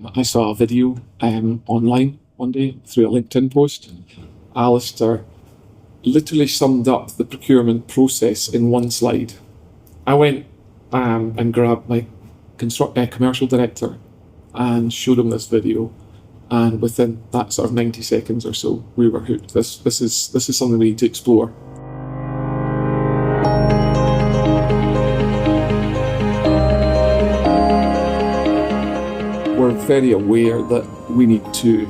I saw a video online one day through a LinkedIn post. Alistair literally summed up the procurement process in one slide. I went and grabbed my commercial director and showed him this video, and within that sort of 90 seconds or so, we were hooked. This is something we need to explore. We're very aware that we need to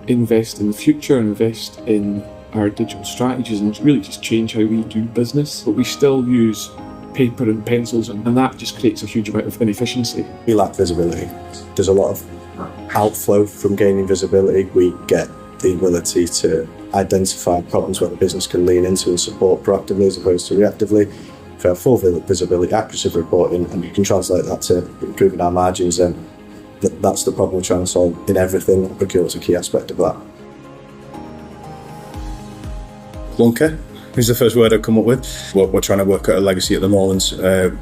invest in the future, invest in our digital strategies, and really just change how we do business. But we still use paper and pencils, and that just creates a huge amount of inefficiency. We lack visibility. There's a lot of outflow from gaining visibility. We get the ability to identify problems where the business can lean into and support proactively as opposed to reactively. If we have full visibility, accuracy of reporting, and you can translate that to improving our margins, then that's the problem we're trying to solve in everything. Procurement's a key aspect of that. Clunker is the first word I've come up with. What we're trying to work at Legacie at the moment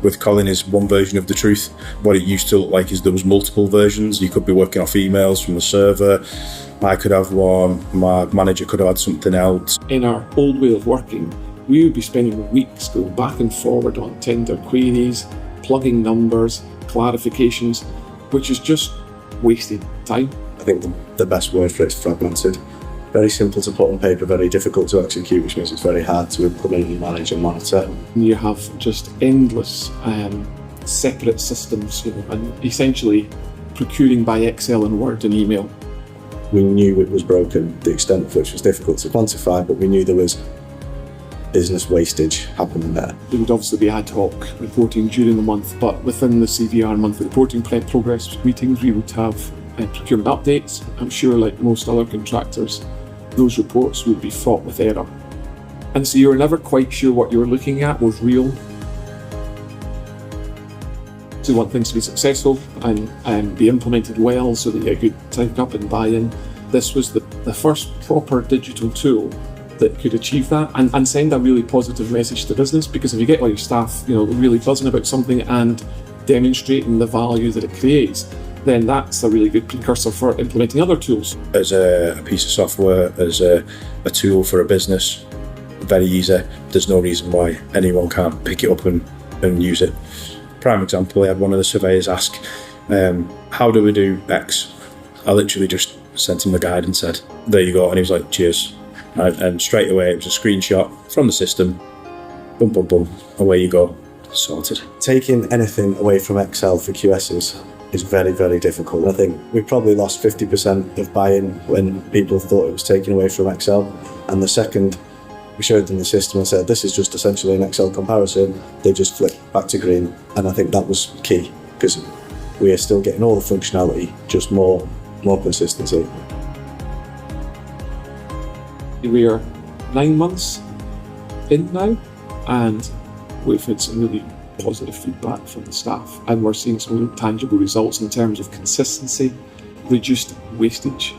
with Colin is one version of the truth. What it used to look like is there was multiple versions. You could be working off emails from the server. I could have one, my manager could have had something else. In our old way of working, we would be spending weeks going back and forward on tender queries, plugging numbers, clarifications, which is just wasting time. I think the best word for it is fragmented. Very simple to put on paper, very difficult to execute, which means it's very hard to implement and manage and monitor. You have just endless separate systems, and essentially procuring by Excel and Word and email. We knew it was broken, the extent of which was difficult to quantify, but we knew there was business wastage happening there. There would obviously be ad hoc reporting during the month, but within the CVR monthly reporting progress meetings, we would have procurement updates. I'm sure, like most other contractors, those reports would be fraught with error. And so you're never quite sure what you're looking at was real. So you want things to be successful and be implemented well so that you get good take up and buy-in. This was the first proper digital tool that could achieve that and send a really positive message to business, because if you get all your staff really buzzing about something and demonstrating the value that it creates, then that's a really good precursor for implementing other tools. As a piece of software, as a tool for a business, very easy. There's no reason why anyone can't pick it up and use it. Prime example, I had one of the surveyors ask, how do we do X? I literally just sent him the guide and said, there you go, and he was like, cheers. And straight away it was a screenshot from the system, boom, boom, boom, away you go, sorted. Taking anything away from Excel for QSs is very, very difficult. I think we probably lost 50% of buy-in when people thought it was taken away from Excel, and the second we showed them the system and said this is just essentially an Excel comparison, they just flipped back to green. And I think that was key, because we are still getting all the functionality, just more consistency. We are 9 months in now, and we've had some really positive feedback from the staff, and we're seeing some really tangible results in terms of consistency, reduced wastage.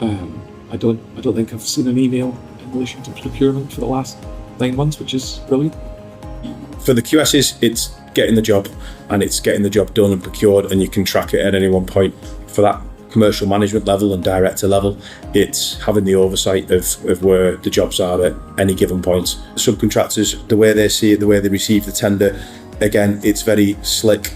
I don't think I've seen an email in relation to procurement for the last 9 months, which is brilliant. For the QSs, it's getting the job, and it's getting the job done and procured, and you can track it at any one point. For that commercial management level and director level, it's having the oversight of where the jobs are at any given point. Subcontractors, the way they see it, the way they receive the tender, again, it's very slick.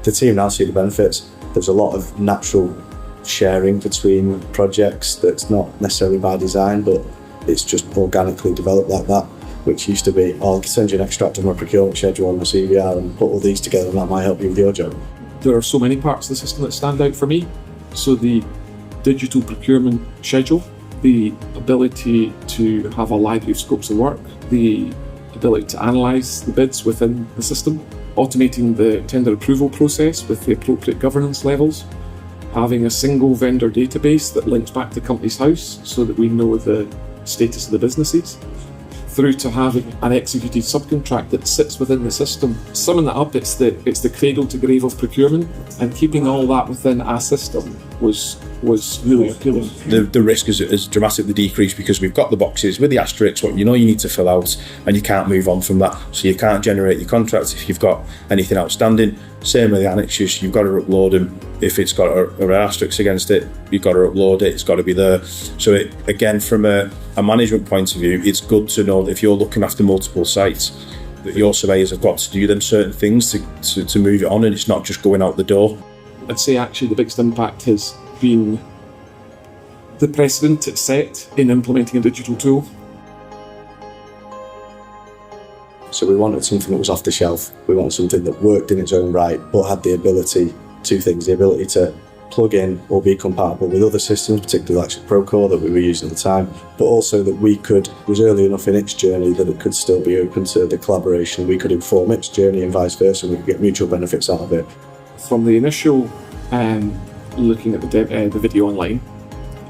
The team now see the benefits. There's a lot of natural sharing between projects that's not necessarily by design, but it's just organically developed like that, which used to be, I'll send you an extract of my procurement schedule on my CVR and put all these together and that might help you with your job. There are so many parts of the system that stand out for me. So the digital procurement schedule, the ability to have a library of scopes of work, the ability to analyse the bids within the system, automating the tender approval process with the appropriate governance levels, having a single vendor database that links back to Companies House so that we know the status of the businesses, through to having an executed subcontract that sits within the system. Summing that up, it's the cradle to grave of procurement, and keeping all that within a system was really appealing. The risk is dramatically decreased because we've got the boxes with the asterisks, what you know you need to fill out, and you can't move on from that. So you can't generate your contracts if you've got anything outstanding. Same with the annexes, you've got to upload them. If it's got an asterisk against it, you've got to upload it, it's got to be there. So again, from a management point of view, it's good to know that if you're looking after multiple sites, that your surveyors have got to do them certain things to move it on, and it's not just going out the door. I'd say actually the biggest impact has been the precedent it's set in implementing a digital tool. So we wanted something that was off the shelf. We wanted something that worked in its own right, but had the ability, two things, the ability to plug in or be compatible with other systems, particularly like ProcurePro that we were using at the time, but also that was early enough in its journey that it could still be open to the collaboration. We could inform its journey and vice versa. We could get mutual benefits out of it. From the initial looking at the video online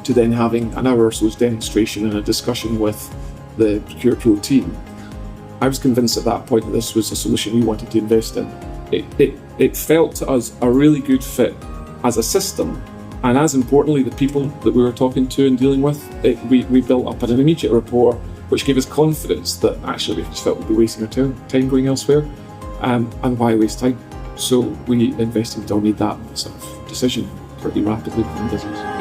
to then having an hour or so's demonstration and a discussion with the ProcurePro team, I was convinced at that point that this was a solution we wanted to invest in. It felt to us a really good fit as a system, and as importantly, the people that we were talking to and dealing with, we built up an immediate rapport, which gave us confidence that actually we just felt we'd be wasting our time going elsewhere, and why waste time? So we invested or made that sort of decision pretty rapidly in the business.